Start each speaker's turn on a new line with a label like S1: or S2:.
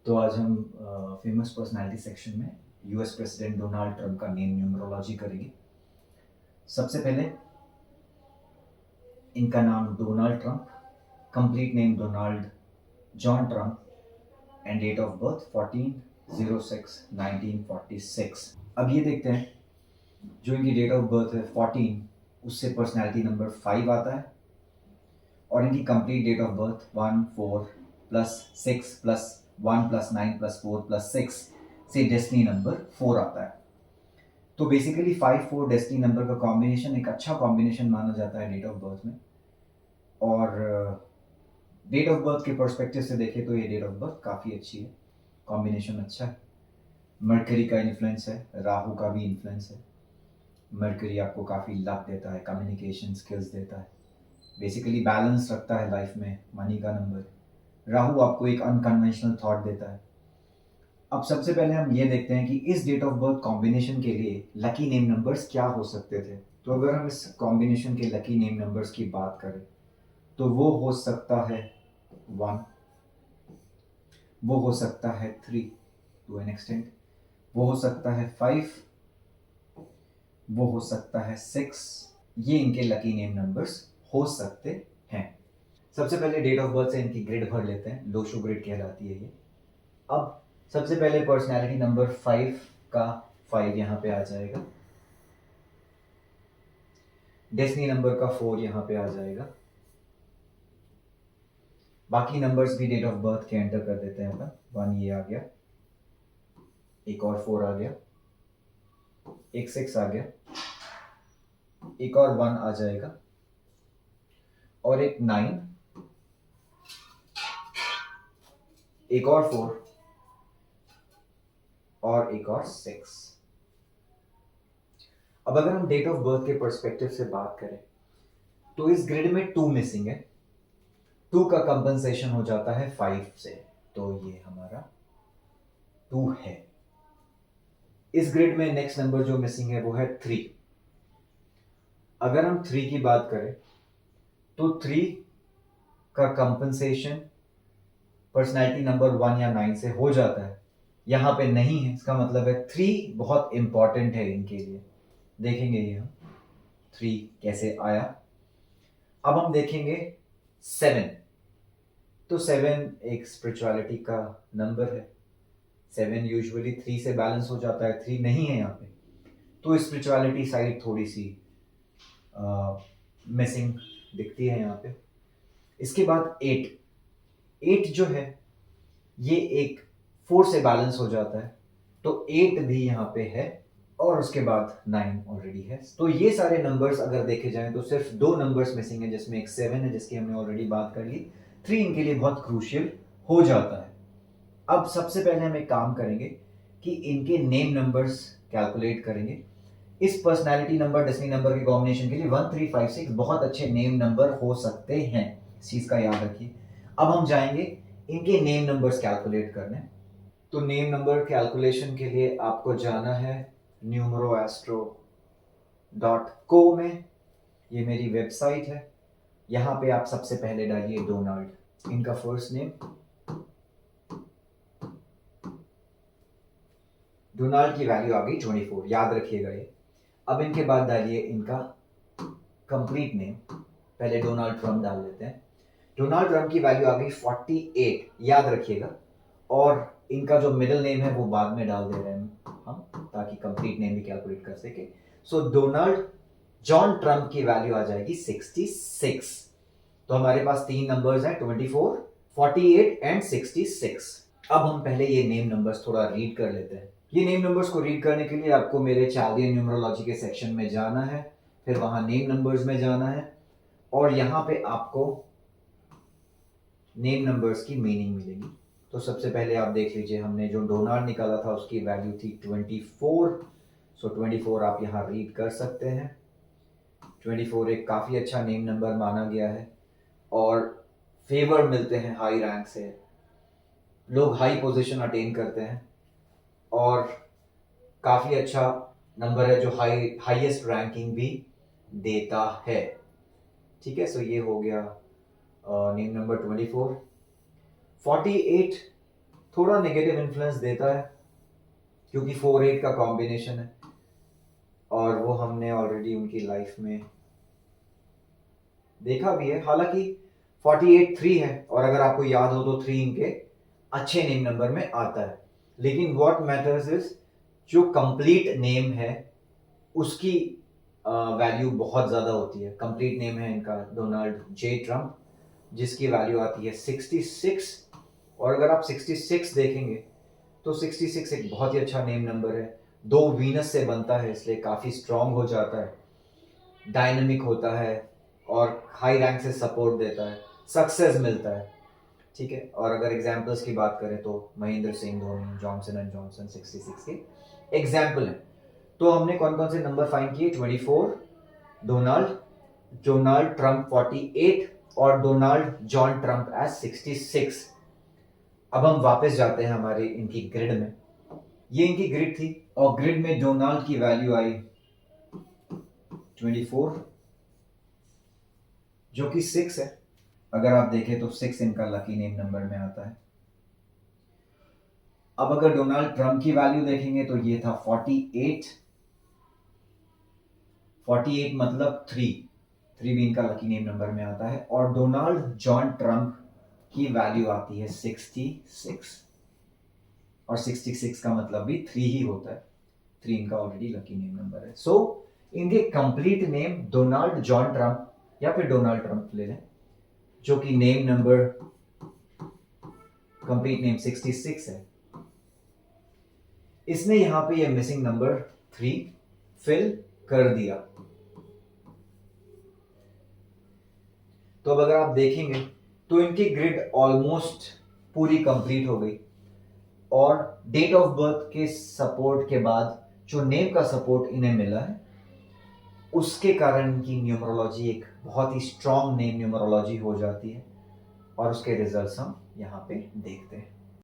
S1: तो आज हम फेमस पर्सनालिटी सेक्शन में यूएस प्रेसिडेंट डोनाल्ड ट्रंप का नेम न्यूमरोलॉजी करेंगे। सबसे पहले इनका नाम Donald Trump, complete name Donald John Trump and date of birth 14/06/1946। अब ये देखते हैं, जो इनकी डेट ऑफ बर्थ है 14, उससे पर्सनालिटी नंबर 5 आता है और इनकी complete date of birth 1 4 plus 6 plus 1 plus 9 plus 4 plus 6 से डेस्टिनी नंबर 4 आता है। तो बेसिकली 5 4 डेस्टिनी नंबर का कॉम्बिनेशन एक अच्छा कॉम्बिनेशन माना जाता है डेट ऑफ बर्थ में। और डेट ऑफ बर्थ के पर्सपेक्टिव से देखें तो ये डेट ऑफ बर्थ काफ़ी अच्छी है, कॉम्बिनेशन अच्छा है। मरकरी का इन्फ्लुएंस है, राहु का भी इन्फ्लुएंस है। मरकरी आपको काफ़ी लक देता है, कम्युनिकेशन स्किल्स देता है, बेसिकली बैलेंस रखता है लाइफ में, मनी का नंबर। राहु आपको एक अनकन्वेंशनल थॉट देता है। अब सबसे पहले हम ये देखते हैं कि इस डेट ऑफ बर्थ कॉम्बिनेशन के लिए लकी नेम नंबर्स क्या हो सकते थे। तो अगर हम इस कॉम्बिनेशन के लकी नेम नंबर्स की बात करें तो वो हो सकता है 1, वो हो सकता है 3 टू एन एक्सटेंट, वो हो सकता है 5, वो हो सकता है 6। ये इनके लकी नेम नंबर्स हो सकते हैं। सबसे पहले डेट ऑफ बर्थ से इनकी ग्रिड भर लेते हैं, लोशो ग्रिड कहलाती है ये। अब सबसे पहले पर्सनैलिटी नंबर 5 का 5 यहाँ पे आ जाएगा, डेस्टिनी नंबर का 4 यहाँ पे आ जाएगा। बाकी नंबर्स भी डेट ऑफ बर्थ के एंटर कर देते हैं अपन। 1 ये आ गया, एक और 4 आ गया, एक 6 आ गया, एक और 1 आ जाएगा, और एक 9, एक और 4 और एक और 6। अब अगर हम डेट ऑफ बर्थ के पर्सपेक्टिव से बात करें तो इस ग्रिड में 2 मिसिंग है। 2 का कंपनसेशन हो जाता है 5 से, तो ये हमारा 2 है। इस ग्रिड में नेक्स्ट नंबर जो मिसिंग है वो है 3। अगर हम 3 की बात करें तो 3 का कंपनसेशन पर्सनैलिटी नंबर 1 या 9 से हो जाता है, यहाँ पे नहीं है। इसका मतलब है 3 बहुत इंपॉर्टेंट है इनके लिए। देखेंगे ये हम 3 कैसे आया। अब हम देखेंगे 7। तो 7 एक स्पिरिचुअलिटी का नंबर है। 7 यूजुअली 3 से बैलेंस हो जाता है, 3 नहीं है यहाँ पे, तो स्पिरिचुअलिटी साइड थोड़ी सी मिसिंग दिखती है यहाँ पे। इसके बाद 8 जो है ये एक 4 से बैलेंस हो जाता है, तो 8 भी यहाँ पे है, और उसके बाद 9 ऑलरेडी है। तो ये सारे नंबर्स अगर देखे जाएं तो सिर्फ 2 नंबर्स मिसिंग है, जिसमें एक 7 है जिसकी हमने ऑलरेडी बात कर ली। 3 इनके लिए बहुत क्रूशियल हो जाता है। अब सबसे पहले हम एक काम करेंगे कि इनके नेम नंबर्स कैलकुलेट करेंगे। इस पर्सनालिटी नंबर डेस्टिनी नंबर के कॉम्बिनेशन के लिए 1 3 5 6 बहुत अच्छे नेम नंबर हो सकते हैं, इस चीज का याद रखिए। अब हम जाएंगे इनके नेम नंबर्स कैलकुलेट करने। तो नेम नंबर कैलकुलेशन के लिए आपको जाना है numeroastro.co में। ये मेरी वेबसाइट है। यहाँ पे आप सबसे पहले डालिए डोनाल्ड, इनका फर्स्ट नेम। डोनाल्ड की वैल्यू आ गई 24, याद रखिएगा ये। अब इनके बाद डालिए इनका कंप्लीट नेम। पहले डोनाल्ड ट्रम्प डाल लेते हैं। डोनाल्ड ट्रम्प की वैल्यू आ गई 48, याद रखिएगा। और इनका जो मिडिल नेम है वो बाद में डाल दे रहे हैं हम, ताकि कंप्लीट नेम भी कैलकुलेट कर सके। सो डोनाल्ड जॉन ट्रम्प की वैल्यू आ जाएगी 66। तो हमारे पास 3 नंबर्स हैं, 24, 48 एंड 66। अब हम पहले ये नेम नंबर्स थोड़ा रीड कर लेते हैं। ये नेम नंबर्स को रीड करने के लिए आपको मेरे चार्लियन न्यूमरोलॉजी के सेक्शन में जाना है, फिर वहां नेम नंबर्स में जाना है, और यहाँ पे आपको नेम नंबर्स की मीनिंग मिलेगी। तो सबसे पहले आप देख लीजिए, हमने जो डोनाल्ड निकाला था उसकी वैल्यू थी 24। सो 24 आप यहाँ रीड कर सकते हैं। 24 एक काफ़ी अच्छा नेम नंबर माना गया है, और फेवर मिलते हैं हाई रैंक से, लोग हाई पोजीशन अटेन करते हैं, और काफ़ी अच्छा नंबर है जो हाईएस्ट रैंकिंग भी देता है। ठीक है, सो ये हो गया नेम नंबर 24। 48 थोड़ा नेगेटिव इन्फ्लुएंस देता है क्योंकि 4-8 का कॉम्बिनेशन है और वो हमने ऑलरेडी उनकी लाइफ में देखा भी है। हालांकि 48-3 है और अगर आपको याद हो तो 3 इनके अच्छे नेम नंबर में आता है, लेकिन व्हाट मैटर्स इज जो कंप्लीट नेम है उसकी वैल्यू बहुत ज़्यादा होती है। कंप्लीट नेम है इनका डोनाल्ड जे ट्रम्प, जिसकी वैल्यू आती है 66। और अगर आप 66 देखेंगे तो 66 एक बहुत ही अच्छा नेम नंबर है। 2 वीनस से बनता है इसलिए काफ़ी स्ट्रांग हो जाता है, डायनेमिक होता है और हाई रैंक से सपोर्ट देता है, सक्सेस मिलता है। ठीक है, और अगर एग्जाम्पल्स की बात करें तो Mahendra Singh Dhoni, Johnson and Johnson 66 के एग्जाम्पल हैं। तो हमने कौन कौन से नंबर फाइंड किए? 24, डोनाल्ड ट्रम्प 48 और डोनाल्ड जॉन ट्रम्प एज 66। अब हम वापस जाते हैं हमारे इनकी ग्रिड में। ये इनकी ग्रिड थी और ग्रिड में डोनाल्ड की वैल्यू आई 24 जो कि 6 है। अगर आप देखें तो 6 इनका लकी नेम नंबर में आता है। अब अगर डोनाल्ड ट्रम्प की वैल्यू देखेंगे तो ये था 48 मतलब 3 भी इनका लकी नेम नंबर में आता है। और डोनाल्ड जॉन ट्रम्प की वैल्यू आती है 66 और 66 का मतलब भी 3 ही होता है। 3 इनका ऑलरेडी लकी नेम नंबर है। सो इनके complete name Donald John Trump या फिर डोनाल्ड ट्रम्प ले लें, जो कि नेम नंबर कंप्लीट नेम 66 है। इसने यहां पे ये मिसिंग नंबर 3 फिल कर दिया। तो अब अगर आप देखेंगे तो इनकी ग्रिड ऑलमोस्ट पूरी कंप्लीट हो गई और डेट ऑफ बर्थ के सपोर्ट के बाद जो नेम का सपोर्ट इन्हें मिला है उसके कारण इनकी न्यूमरोलॉजी एक बहुत ही स्ट्रॉन्ग नेम न्यूमरोलॉजी हो जाती है और उसके रिजल्ट्स हम यहाँ पे देखते हैं।